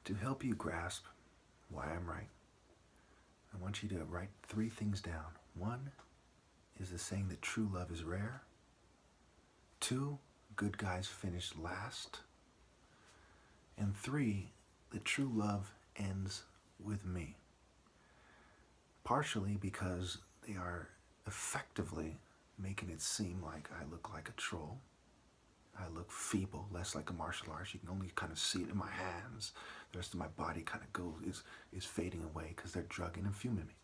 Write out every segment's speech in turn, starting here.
To help you grasp why I'm right, I want you to write 3 things down. 1 is the saying that true love is rare. 2, good guys finish last. And 3, that true love ends with me. Partially because they are effectively making it seem like I look like a troll. I look feeble, less like a martial artist. You can only kind of see it in my hands. The rest of my body kind of is fading away because they're drugging and fuming me.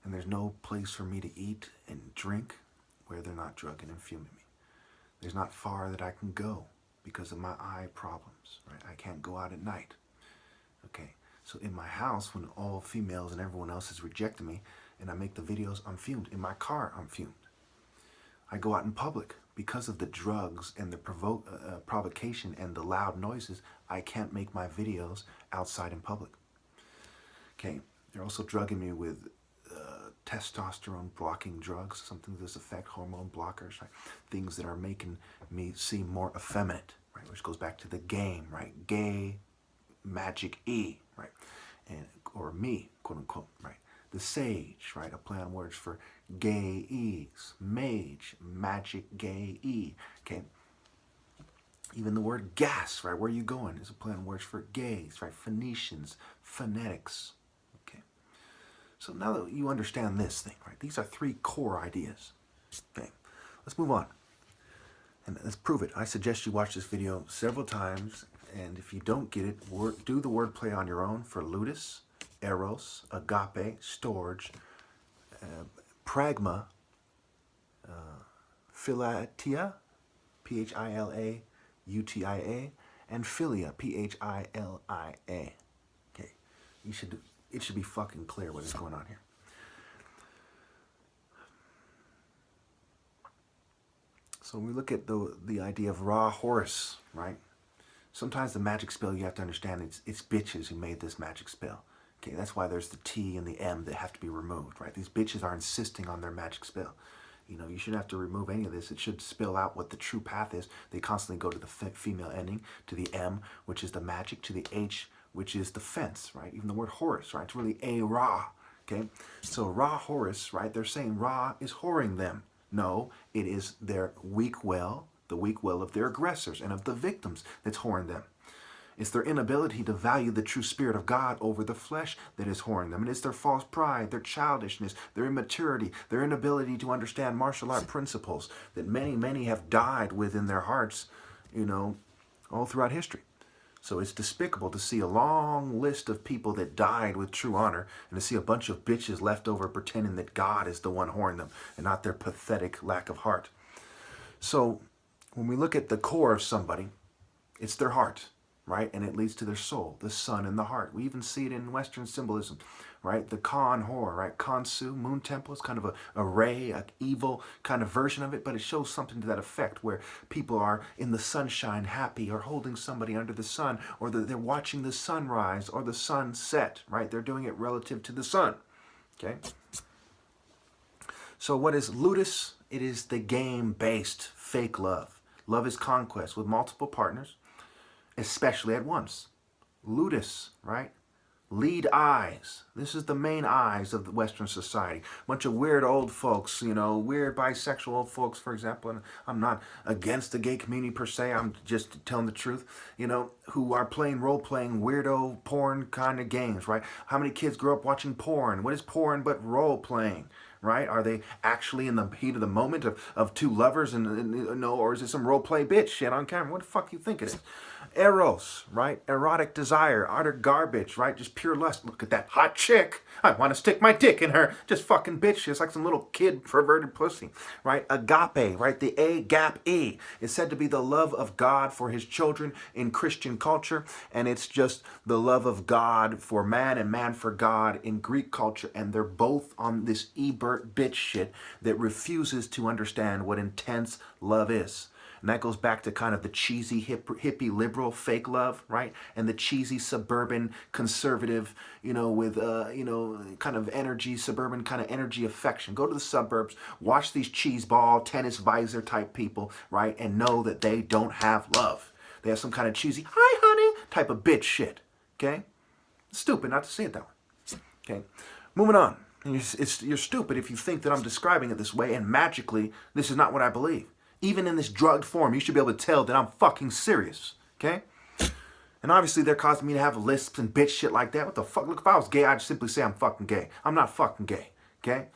And there's no place for me to eat and drink where they're not drugging and fuming me. There's not far that I can go because of my eye problems, right? I can't go out at night, okay? So in my house, when all females and everyone else is rejecting me and I make the videos, I'm fumed. In my car, I'm fumed. I go out in public. Because of the drugs and the provocation and the loud noises, I can't make my videos outside in public. Okay, they're also drugging me with testosterone blocking drugs, something to this effect, hormone blockers, right? Things that are making me seem more effeminate, right? Which goes back to the game, right? Gay, magic E, right? And or me, quote unquote, right? The sage, right? A play on words for gay ease, mage, magic gay E. Okay. Even the word gas, right? Where are you going? Is a play on words for gays, right? Phoenicians, phonetics. Okay. So now that you understand this thing, right? These are 3 core ideas. Okay. Let's move on. And let's prove it. I suggest you watch this video several times. And if you don't get it, do the wordplay on your own for ludus, eros, agape, storge, pragma, philatia, P-H-I-L-A-U-T-I-A, and philia, P-H-I-L-I-A. Okay, it should be fucking clear what is going on here. So when we look at the idea of Ra Horus, right? Sometimes the magic spell, you have to understand it's bitches who made this magic spell. Okay, that's why there's the T and the M that have to be removed, right? These bitches are insisting on their magic spell. You know, you shouldn't have to remove any of this. It should spell out what the true path is. They constantly go to the female ending, to the M, which is the magic, to the H, which is the fence, right? Even the word Horus, right? It's really a Ra, okay? So Ra Horus, right? They're saying Ra is whoring them. No, it is their weak will, the weak will of their aggressors and of the victims that's whoring them. It's their inability to value the true spirit of God over the flesh that is whoring them. And it's their false pride, their childishness, their immaturity, their inability to understand martial art principles that many, many have died within their hearts, you know, all throughout history. So it's despicable to see a long list of people that died with true honor and to see a bunch of bitches left over pretending that God is the one whoring them and not their pathetic lack of heart. So when we look at the core of somebody, it's their heart, right? And it leads to their soul, the sun and the heart. We even see it in Western symbolism, right? The Khan Hor, right? Khonsu, moon temple, is kind of a ray, an evil kind of version of it, but it shows something to that effect where people are in the sunshine, happy, or holding somebody under the sun, or they're watching the sunrise or the sunset, right? They're doing it relative to the sun, okay? So what is ludus? It is the game-based fake love. Love is conquest with multiple partners, especially at once. Ludus, right? Lead eyes. This is the main eyes of the Western society. A bunch of weird old folks, you know, weird bisexual old folks, for example, and I'm not against the gay community per se, I'm just telling the truth, you know, who are playing role-playing weirdo porn kind of games, right? How many kids grow up watching porn? What is porn but role-playing? Right? Are they actually in the heat of the moment of 2 lovers and no, or is it some role play bitch shit on camera? What the fuck you think it is? Eros, right? Erotic desire, utter garbage, right? Just pure lust. Look at that hot chick. I want to stick my dick in her. Just fucking bitch. It's like some little kid perverted pussy, right? Agape, right? The A-gap-E is said to be the love of God for his children in Christian culture, and it's just the love of God for man and man for God in Greek culture, and they're both on this Ebert bitch shit that refuses to understand what intense love is. And that goes back to kind of the cheesy hippie liberal fake love, right? And the cheesy suburban conservative, you know, with, you know, kind of energy, suburban kind of energy affection. Go to the suburbs, watch these cheeseball, tennis visor type people, right? And know that they don't have love. They have some kind of cheesy, hi honey, type of bitch shit. Okay? It's stupid not to see it that way. Okay? Moving on. You're stupid if you think that I'm describing it this way and magically this is not what I believe. Even in this drugged form, you should be able to tell that I'm fucking serious. Okay? And obviously they're causing me to have lisps and bitch shit like that. What the fuck? Look, if I was gay, I'd simply say I'm fucking gay. I'm not fucking gay. Okay?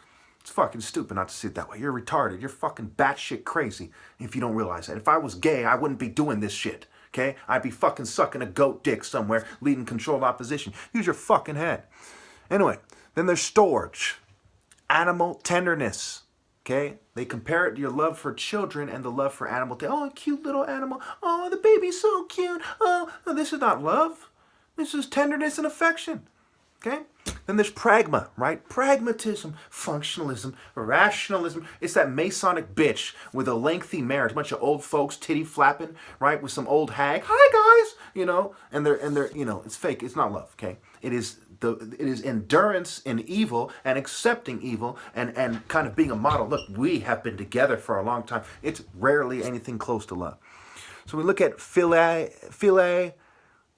It's fucking stupid not to see it that way. You're retarded. You're fucking batshit crazy if you don't realize that. If I was gay, I wouldn't be doing this shit. Okay? I'd be fucking sucking a goat dick somewhere, leading controlled opposition. Use your fucking head. Anyway, then there's storage. Animal tenderness. Okay? They compare it to your love for children and the love for animal. Oh, cute little animal. Oh, the baby's so cute. Oh, no, this is not love. This is tenderness and affection. Okay? Then there's pragma, right? Pragmatism, functionalism, rationalism. It's that Masonic bitch with a lengthy marriage, a bunch of old folks titty flapping, right? With some old hag. Hi guys, and they're it's fake. It's not love, okay? It is endurance in evil and accepting evil and kind of being a model. Look, we have been together for a long time. It's rarely anything close to love. So we look at philia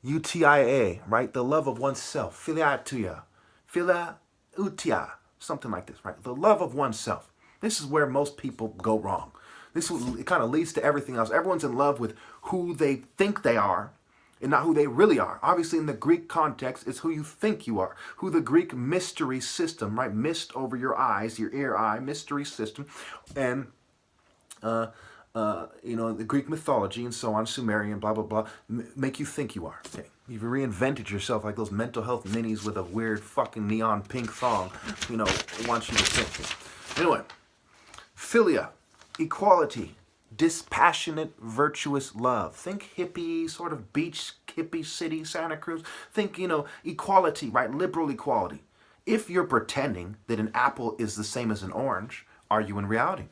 utia, right? The love of oneself. Philia utia, something like this, right? The love of oneself. This is where most people go wrong. It kind of leads to everything else. Everyone's in love with who they think they are and not who they really are. Obviously, in the Greek context, it's who you think you are. Who the Greek mystery system, right? Mist over your eyes, your ear, eye, mystery system. And, the Greek mythology and so on, Sumerian, blah, blah, blah, make you think you are. Okay. You've reinvented yourself like those mental health minis with a weird fucking neon pink thong, wants you to think. Anyway, philia, equality, dispassionate, virtuous love. Think hippie, sort of beach, hippie city, Santa Cruz. Think, equality, right? Liberal equality. If you're pretending that an apple is the same as an orange, are you in reality?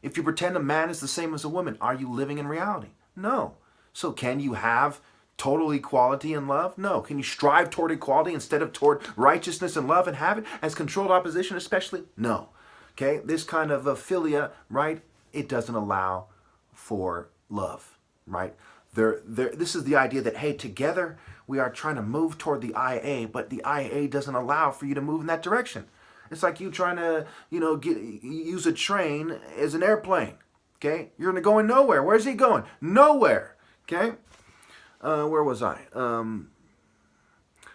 If you pretend a man is the same as a woman, are you living in reality? No. So can you have total equality in love? No. Can you strive toward equality instead of toward righteousness and love and have it as controlled opposition especially? No. Okay? This kind of philia, right? It doesn't allow for love, right? This is the idea that, hey, together we are trying to move toward the IA, but the IA doesn't allow for you to move in that direction. It's like you trying to, use a train as an airplane, okay? You're going nowhere. Where's he going? Nowhere, okay? Where was I?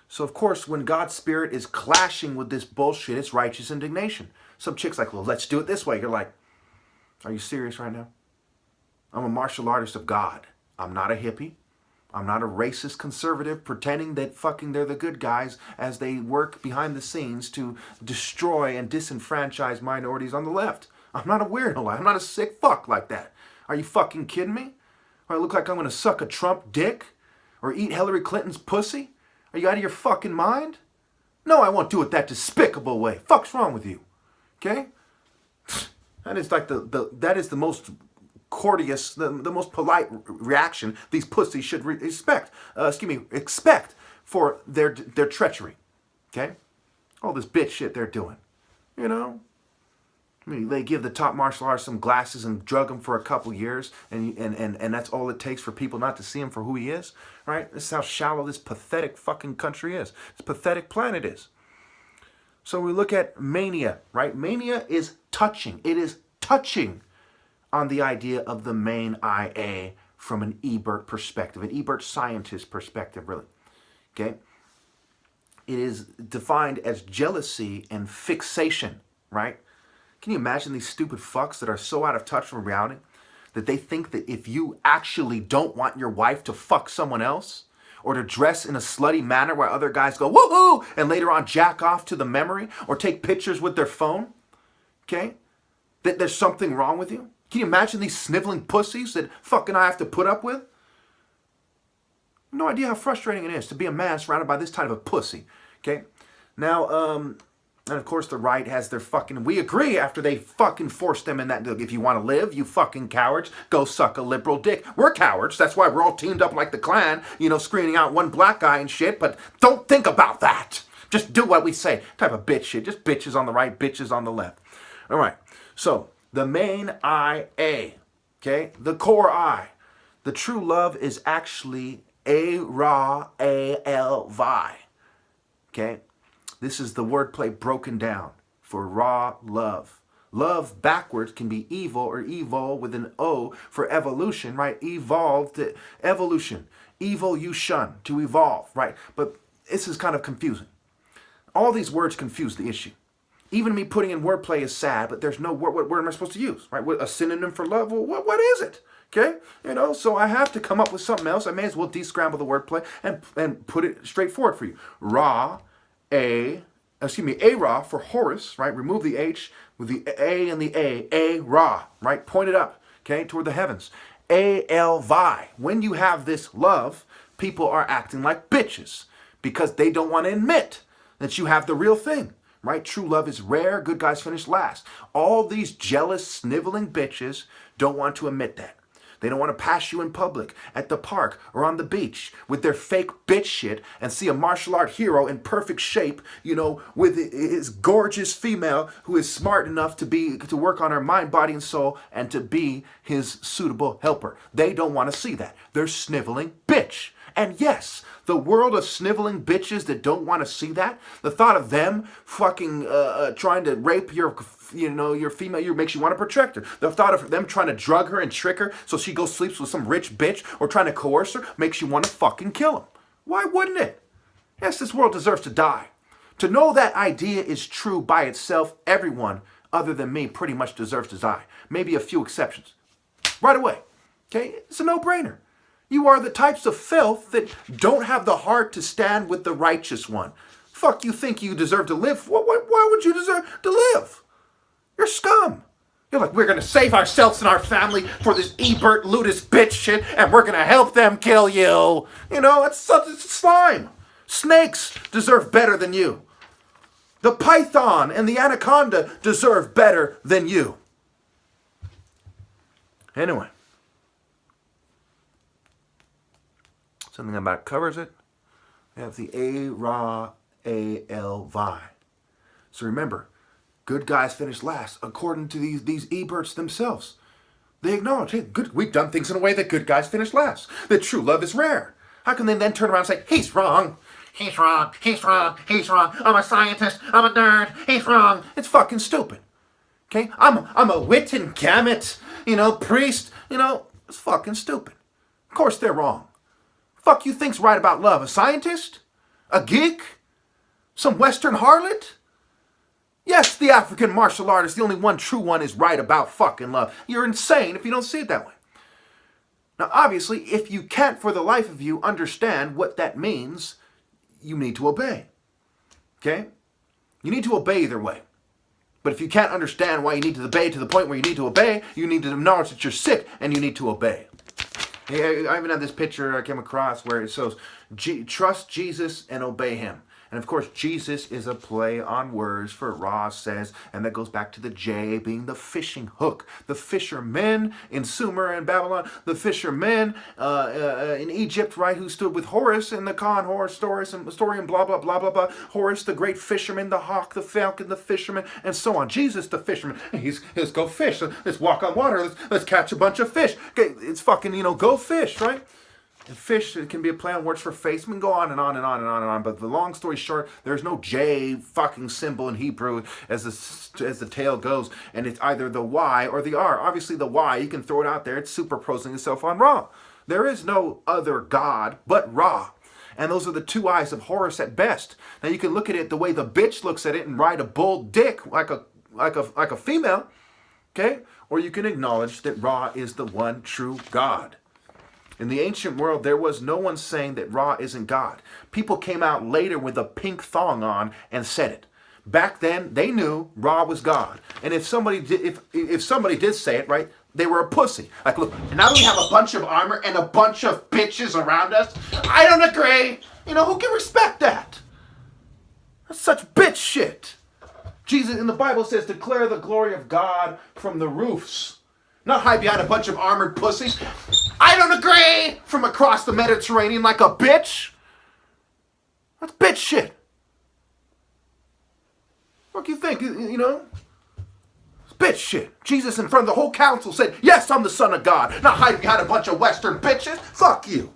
So, of course, when God's Spirit is clashing with this bullshit, it's righteous indignation. Some chick's like, well, let's do it this way. You're like, are you serious right now? I'm a martial artist of God. I'm not a hippie. I'm not a racist conservative pretending that fucking they're the good guys as they work behind the scenes to destroy and disenfranchise minorities on the left. I'm not a weirdo. I'm not a sick fuck like that. Are you fucking kidding me? Or I look like I'm going to suck a Trump dick? Or eat Hillary Clinton's pussy? Are you out of your fucking mind? No, I won't do it that despicable way. Fuck's wrong with you? Okay? That is like that is the most courteous, the most polite reaction these pussies should expect for their treachery. Okay? All this bitch shit they're doing. I mean, they give the top martial artist some glasses and drug him for a couple years, and that's all it takes for people not to see him for who he is, right? This is how shallow this pathetic fucking country is. This pathetic planet is. So we look at mania, right? Mania is touching. It is touching on the idea of the main IA from an Ebert perspective, an Ebert scientist perspective, really. Okay? It is defined as jealousy and fixation, right? Can you imagine these stupid fucks that are so out of touch from reality that they think that if you actually don't want your wife to fuck someone else or to dress in a slutty manner where other guys go woohoo and later on jack off to the memory or take pictures with their phone, okay, that there's something wrong with you? Can you imagine these sniveling pussies that fucking I have to put up with? No idea how frustrating it is to be a man surrounded by this type of pussy, okay? Now, and of course the right has their fucking, we agree after they fucking forced them in that, if you want to live, you fucking cowards, go suck a liberal dick. We're cowards, that's why we're all teamed up like the Klan, screening out one black guy and shit, but don't think about that. Just do what we say. Type of bitch shit, just bitches on the right, bitches on the left. All right, so the main IA, okay, the core I, the true love is actually A-Ra-A-L-Y-A, A-L-V-I. Okay? This is the wordplay broken down for raw love. Love backwards can be evil or evol with an O for evolution, right? Evolved, evolution. Evil you shun, to evolve, right? But this is kind of confusing. All these words confuse the issue. Even me putting in wordplay is sad, but there's no word. What word am I supposed to use, right? A synonym for love? Well, what is it? Okay? So I have to come up with something else. I may as well de-scramble the wordplay and put it straightforward for you. A-Ra for Horus, right? Remove the H with the A and the A-Ra, right? Point it up, okay, toward the heavens. A-L-Vi. When you have this love, people are acting like bitches because they don't want to admit that you have the real thing, right? True love is rare. Good guys finish last. All these jealous, sniveling bitches don't want to admit that. They don't want to pass you in public, at the park, or on the beach with their fake bitch shit and see a martial art hero in perfect shape, with his gorgeous female who is smart enough to work on her mind, body, and soul and to be his suitable helper. They don't want to see that. They're sniveling bitch. And yes, the world of sniveling bitches that don't want to see that, the thought of them fucking trying to rape your female, makes you want to protect her. The thought of them trying to drug her and trick her so she goes sleeps with some rich bitch or trying to coerce her makes you want to fucking kill him. Why wouldn't it? Yes, this world deserves to die. To know that idea is true by itself, everyone other than me pretty much deserves to die. Maybe a few exceptions. Right away. Okay? It's a no-brainer. You are the types of filth that don't have the heart to stand with the righteous one. Fuck you think you deserve to live? Why would you deserve to live? You're scum. You're like, we're going to save ourselves and our family for this Ebert Ludus bitch shit, and we're going to help them kill you. It's slime. Snakes deserve better than you. The python and the anaconda deserve better than you. Anyway. Something about covers it. We have the A-Ra, A-L-Vi. So remember, good guys finish last, according to these Eberts themselves. They acknowledge, hey, we've done things in a way that good guys finish last. That true love is rare. How can they then turn around and say, he's wrong? He's wrong. He's wrong. He's wrong. I'm a scientist. I'm a nerd. He's wrong. It's fucking stupid. Okay? I'm a wit and gamut, priest. It's fucking stupid. Of course they're wrong. Fuck you think's right about love? A scientist? A geek? Some Western harlot? Yes, the African martial artist, the only one true one, is right about fucking love. You're insane if you don't see it that way. Now, obviously, if you can't for the life of you understand what that means, you need to obey. Okay? You need to obey either way. But if you can't understand why you need to obey to the point where you need to obey, you need to acknowledge that you're sick and you need to obey. I even had this picture I came across where it says, trust Jesus and obey him. And of course, Jesus is a play on words for Ra says, and that goes back to the J being the fishing hook. The fishermen in Sumer and Babylon, the fishermen in Egypt, right, who stood with Horus in the Khan Horus story and blah, blah, blah, blah, blah. Horus, the great fisherman, the hawk, the falcon, the fisherman, and so on. Jesus, the fisherman, let's go fish. Let's walk on water. Let's catch a bunch of fish. Okay, it's fucking, go fish, right? And fish, it can be a play on words for face. We can go on and on and on and on and on. But the long story short, there's no J fucking symbol in Hebrew as the tale goes. And it's either the Y or the R. Obviously the Y, you can throw it out there. It's superposing itself on Ra. There is no other God but Ra. And those are the two eyes of Horus at best. Now you can look at it the way the bitch looks at it and ride a bull dick like a female. Okay? Or you can acknowledge that Ra is the one true God. In the ancient world, there was no one saying that Ra isn't God. People came out later with a pink thong on and said it. Back then, they knew Ra was God. And if somebody did say it, right, they were a pussy. Like, look, now that we have a bunch of armor and a bunch of bitches around us, I don't agree. Who can respect that? That's such bitch shit. Jesus in the Bible says, declare the glory of God from the roofs. Not hide behind a bunch of armored pussies. I don't agree! From across the Mediterranean like a bitch. That's bitch shit. What do you think? It's bitch shit. Jesus in front of the whole council said, yes, I'm the son of God. Not hiding behind a bunch of Western bitches. Fuck you.